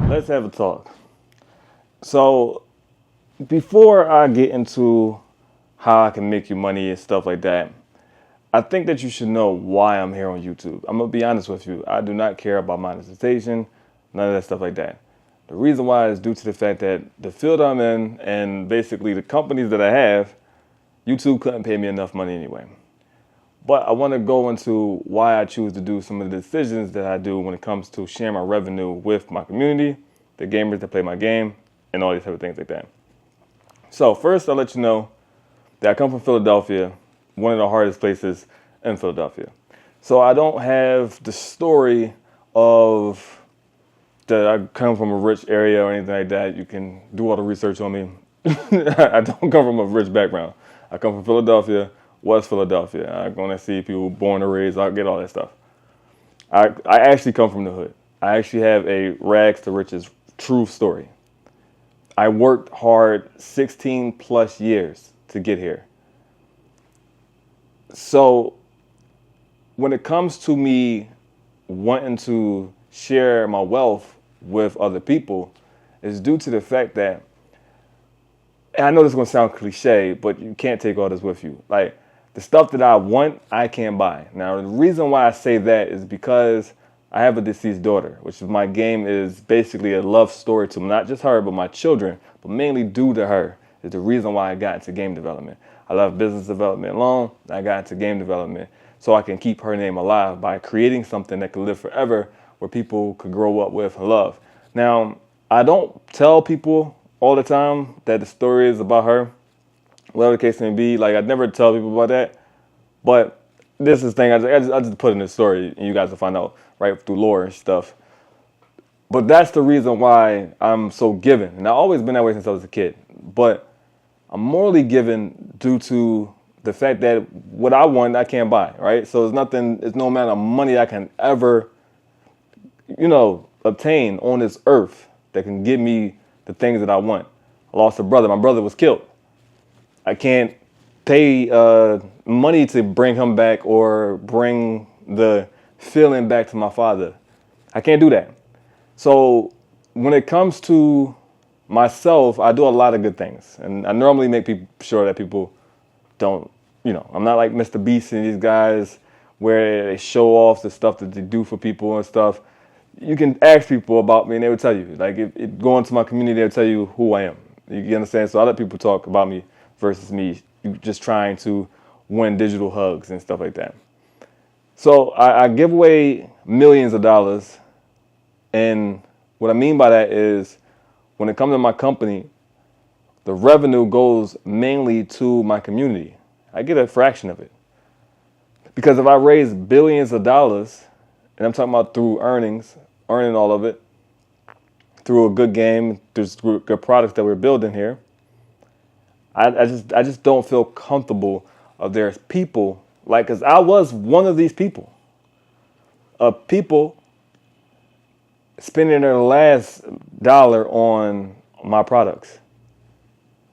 Let's have a talk. So, before I get into how I can make you money and stuff like that, I think that you should know why I'm here on YouTube. I'm gonna be honest with you. I do not care about monetization, none of that stuff like that. The reason why is due to the fact that the field I'm in and basically the companies that I have, YouTube couldn't pay me enough money anyway. But I want to go into why I choose to do some of the decisions that I do when it comes to sharing my revenue with my community, the gamers that play my game, and all these type of things like that. So first, I'll let you know that I come from Philadelphia, one of the hardest places in Philadelphia. So I don't have the story of that I come from a rich area or anything like that. You can do all the research on me. I don't come from a rich background. I come from Philadelphia, West Philadelphia. I'm going to see people born and raised. I get all that stuff. I actually come from the hood. I actually have a rags to riches true story. I worked hard 16 plus years to get here. So when it comes to me wanting to share my wealth with other people, it's due to the fact that, and I know this is going to sound cliche, but you can't take all this with you. Like, the stuff that I want, I can't buy. Now, the reason why I say that is because I have a deceased daughter, which my game is basically a love story to not just her, but my children, but mainly due to her is the reason why I got into game development. I love business development alone. I got into game development so I can keep her name alive by creating something that could live forever where people could grow up with and love. Now, I don't tell people all the time that the story is about her, whatever the case may be. Like, I never tell people about that. But this is the thing, I just put in the story and you guys will find out right through lore and stuff. But that's the reason why I'm so given. And I've always been that way since I was a kid. But I'm morally given due to the fact that what I want, I can't buy, right? So there's no amount of money I can ever, obtain on this earth that can give me the things that I want. I lost a brother. My brother was killed. I can't pay money to bring him back or bring the feeling back to my father. I can't do that. So when it comes to myself, I do a lot of good things. And I normally make sure that people don't, I'm not like Mr. Beast and these guys where they show off the stuff that they do for people and stuff. You can ask people about me and they will tell you. Like, if go into my community, they'll tell you who I am. You understand? So I let people talk about me versus me just trying to win digital hugs and stuff like that. So I give away millions of dollars. And what I mean by that is when it comes to my company, the revenue goes mainly to my community. I get a fraction of it. Because if I raise billions of dollars, and I'm talking about through earning all of it, through a good game, through good products that we're building here, I just don't feel comfortable of there's people, like, because I was one of these people. People spending their last dollar on my products.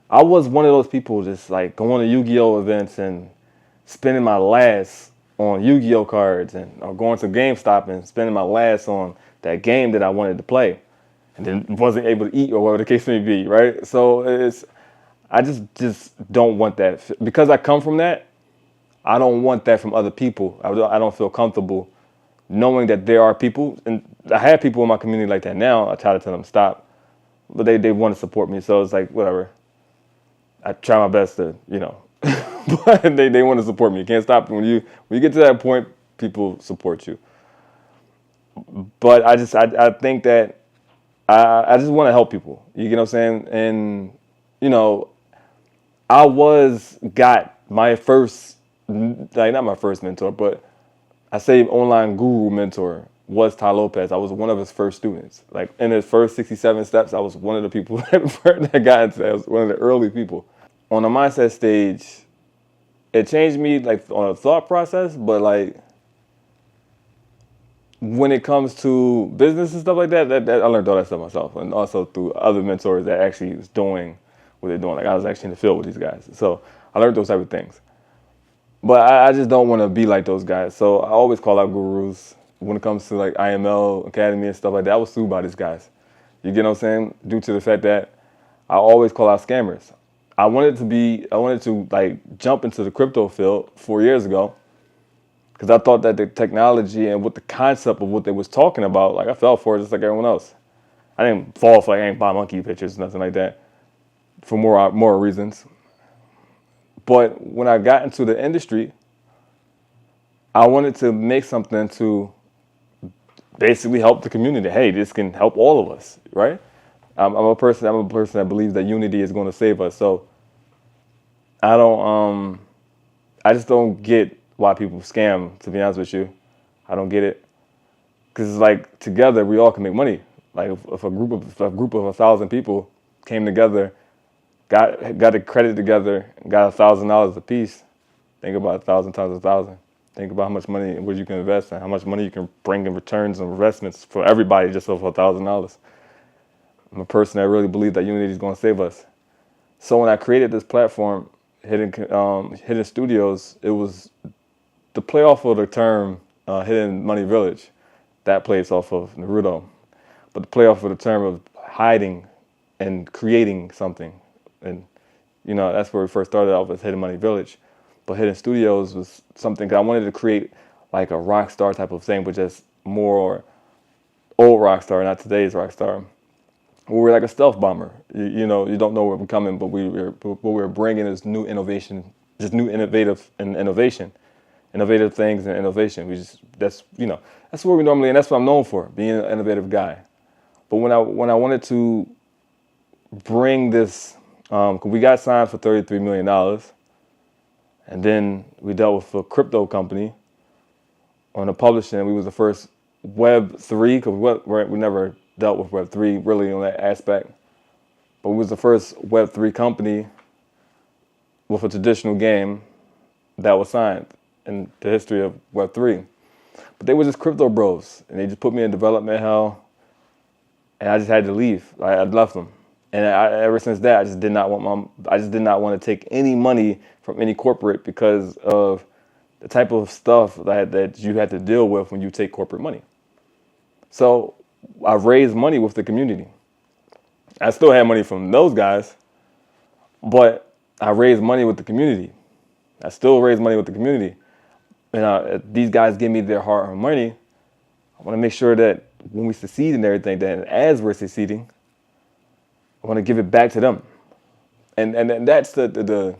I was one of those people just like going to Yu-Gi-Oh events and spending my last on Yu-Gi-Oh cards or going to GameStop and spending my last on that game that I wanted to play and then wasn't able to eat or whatever the case may be, right? So I just don't want that. Because I come from that, I don't want that from other people. I don't feel comfortable knowing that there are people, and I have people in my community like that now. I try to tell them stop, but they want to support me. So it's like, whatever. I try my best to, but they want to support me. You can't stop when you get to that point, people support you. But I think that I just want to help people. You get what I'm saying? And I got my first, like, not my first mentor, but I say online guru mentor was Tai Lopez. I was one of his first students. Like, in his first 67 steps, I was one of the people that got into that. I was one of the early people. On the mindset stage, it changed me, like, on a thought process, but, like, when it comes to business and stuff like that, I learned all that stuff myself, and also through other mentors that actually was doing what they're doing. Like, I was actually in the field with these guys. So I learned those type of things. But I just don't want to be like those guys. So I always call out gurus when it comes to, like, IML Academy and stuff like that. I was sued by these guys. You get what I'm saying? Due to the fact that I always call out scammers. I wanted to like jump into the crypto field 4 years ago because I thought that the technology and what the concept of what they was talking about, like I fell for it just like everyone else. I didn't fall for like I ain't buy monkey pictures, nothing like that, for more reasons. But when I got into the industry, I wanted to make something to basically help the community. Hey, this can help all of us, right? I'm a person. I'm a person that believes that unity is going to save us. So I don't. I just don't get why people scam. To be honest with you, I don't get it because it's like together we all can make money. Like if a group of 1,000 people came together, got a credit together, got $1,000 a piece. Think about 1,000 times 1,000. Think about how much money what you can invest and how much money you can bring in returns and investments for everybody just over $1,000. I'm a person that really believes that unity is going to save us. So when I created this platform, Hidden Studios, it was the play off of the term Hidden Money Village. That plays off of Naruto. But the play off of the term of hiding and creating something. And, that's where we first started off as Hidden Money Village. But Hidden Studios was something, 'cause I wanted to create like a rock star type of thing, but just more old rock star, not today's rock star. We were like a stealth bomber. You don't know where we're coming, but what we're bringing is new innovation, just new innovative and innovative things and innovation. That's where we normally, and that's what I'm known for, being an innovative guy. But when I wanted to bring this, we got signed for $33 million, and then we dealt with a crypto company on the publishing. We was the first Web3, because we never dealt with Web3 really on that aspect. But we was the first Web3 company with a traditional game that was signed in the history of Web3. But they were just crypto bros, and they just put me in development hell, and I just had to leave. I left them, and ever since that, I just did not want to take any money from any corporate because of the type of stuff that you had to deal with when you take corporate money. So I raised money with the community. I still had money from those guys, but I raised money with the community. I still raise money with the community. And these guys give me their hard-earned money. I want to make sure that when we succeed and everything, that as we're succeeding, I want to give it back to them. And that's the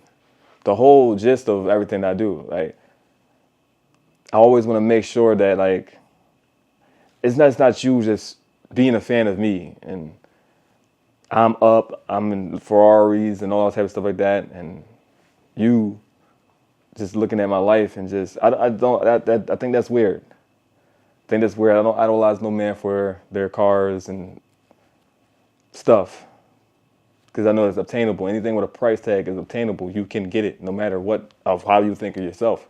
whole gist of everything I do. Like, I always want to make sure that like it's not you just being a fan of me and I'm in Ferraris and all that type of stuff like that, and you just looking at my life and just I think that's weird. I think that's weird. I don't idolize no man for their cars and stuff because I know it's obtainable. Anything with a price tag is obtainable. You can get it no matter what of how you think of yourself.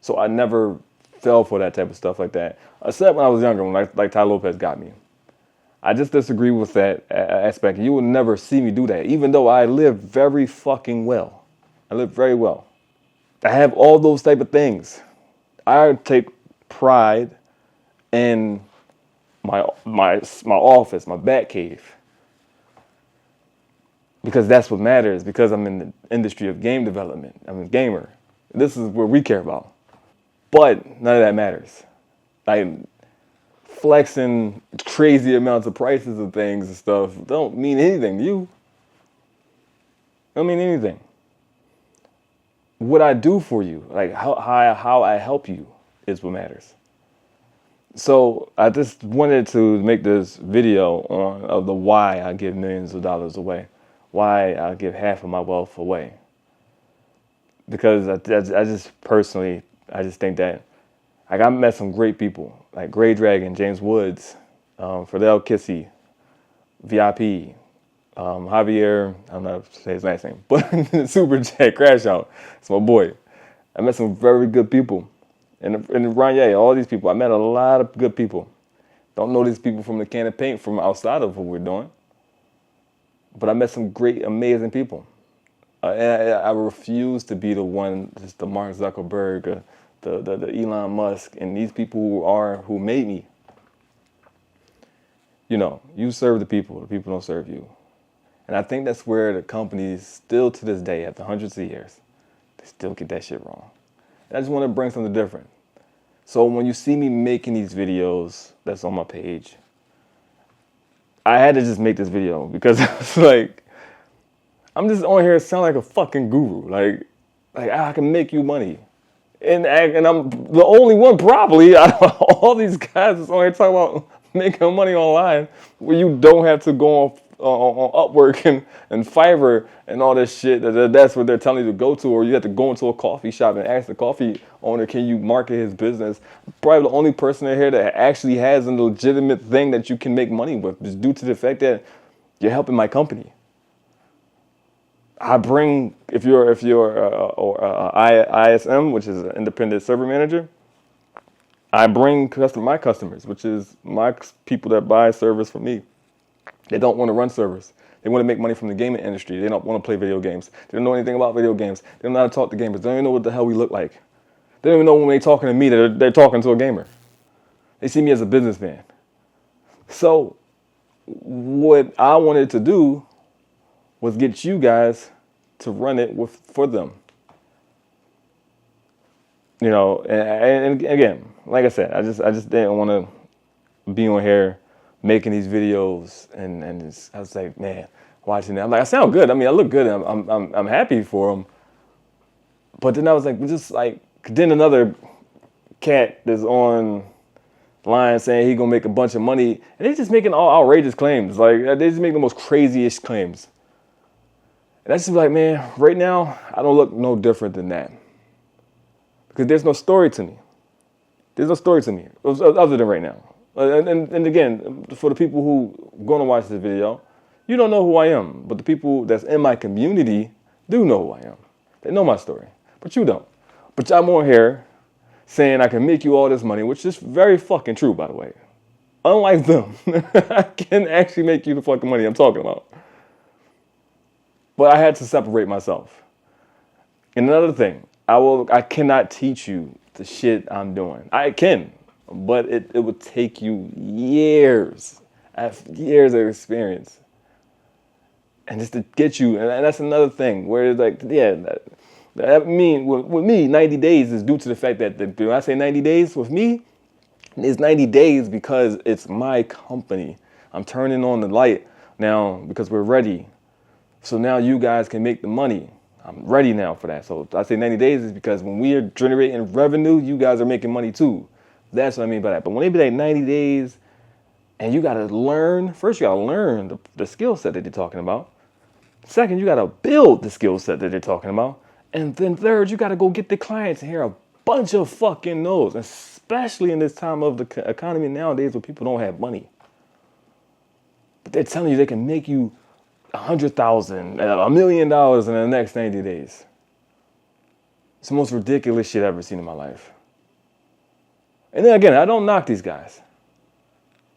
So I never fell for that type of stuff like that, except when I was younger, when like Ty Lopez got me. I just disagree with that aspect. You will never see me do that, even though I live very fucking well. I live very well. I have all those type of things. I take pride in my office, my bat cave, because that's what matters. Because I'm in the industry of game development. I'm a gamer. This is what we care about. But none of that matters. Like flexing crazy amounts of prices of things and stuff don't mean anything to you. Don't mean anything. What I do for you, like how I help you, is what matters. So I just wanted to make this video of the why I give millions of dollars away, why I give half of my wealth away. Because I just personally, I just think that, like, I met some great people, like Gray Dragon, James Woods, Fidel Kissy, VIP, Javier, I don't know how to say his last name, but Super Jack Crash Out, it's my boy. I met some very good people. And Ranye, all these people, I met a lot of good people. Don't know these people from the can of paint from outside of what we're doing. But I met some great, amazing people. And I refuse to be the one, just the Mark Zuckerberg, the Elon Musk, and these people who made me. You serve the people don't serve you. And I think that's where the companies still to this day, after hundreds of years, they still get that shit wrong. And I just want to bring something different. So when you see me making these videos that's on my page, I had to just make this video because it's like, I'm just on here sound like a fucking guru. Like I can make you money. And I'm the only one probably out of all these guys that's on here talking about making money online where you don't have to go on Upwork and Fiverr and all this shit. That's what they're telling you to go to, or you have to go into a coffee shop and ask the coffee owner, can you market his business? Probably the only person in here that actually has a legitimate thing that you can make money with, just due to the fact that you're helping my company. I bring, if you're ISM, which is an independent server manager, I bring my customers, which is my people that buy servers from me. They don't want to run servers. They want to make money from the gaming industry. They don't want to play video games. They don't know anything about video games. They don't know how to talk to gamers. They don't even know what the hell we look like. They don't even know when they're talking to me that they're talking to a gamer. They see me as a businessman. So what I wanted to do was get you guys to run it for them. And again, like I said, I just didn't want to be on here making these videos and I was like, man, watching that. I'm like, I sound good. I mean, I look good. I'm happy for them. But then I was like, then another cat that's on line saying he gonna make a bunch of money, and they're just making all outrageous claims. Like they just make the most craziest claims. And I just be like, man, right now I don't look no different than that because there's no story to me. There's no story to me other than right now. And again, for the people who are going to watch this video, you don't know who I am. But the people that's in my community do know who I am. They know my story. But you don't. But I'm on here saying I can make you all this money, which is very fucking true, by the way. Unlike them, I can actually make you the fucking money I'm talking about. But I had to separate myself. And another thing, I cannot teach you the shit I'm doing. I can. But it would take you years of experience. And just to get you, and that's another thing where it's like, yeah, with me, 90 days is due to the fact that when I say 90 days with me, it's 90 days because it's my company. I'm turning on the light now because we're ready. So now you guys can make the money. I'm ready now for that. So I say 90 days is because when we are generating revenue, you guys are making money too. That's what I mean by that. But when they be like 90 days and you got to learn, first you got to learn the skill set that they're talking about. Second, you got to build the skill set that they're talking about. And then third, you got to go get the clients and hear a bunch of fucking no's, especially in this time of the economy nowadays where people don't have money. But they're telling you they can make you $100,000, $1 million in the next 90 days. It's the most ridiculous shit I've ever seen in my life. And then again, I don't knock these guys.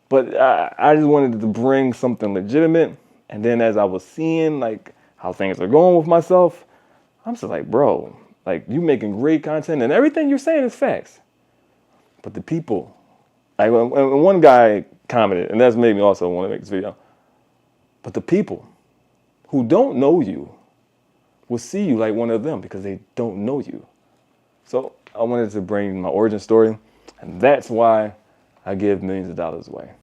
But I just wanted to bring something legitimate. And then as I was seeing like how things are going with myself, I'm just like, bro, like you making great content and everything you're saying is facts. But the people, like when one guy commented, and that's made me also want to make this video. But the people who don't know you will see you like one of them because they don't know you. So I wanted to bring my origin story. And that's why I give millions of dollars away.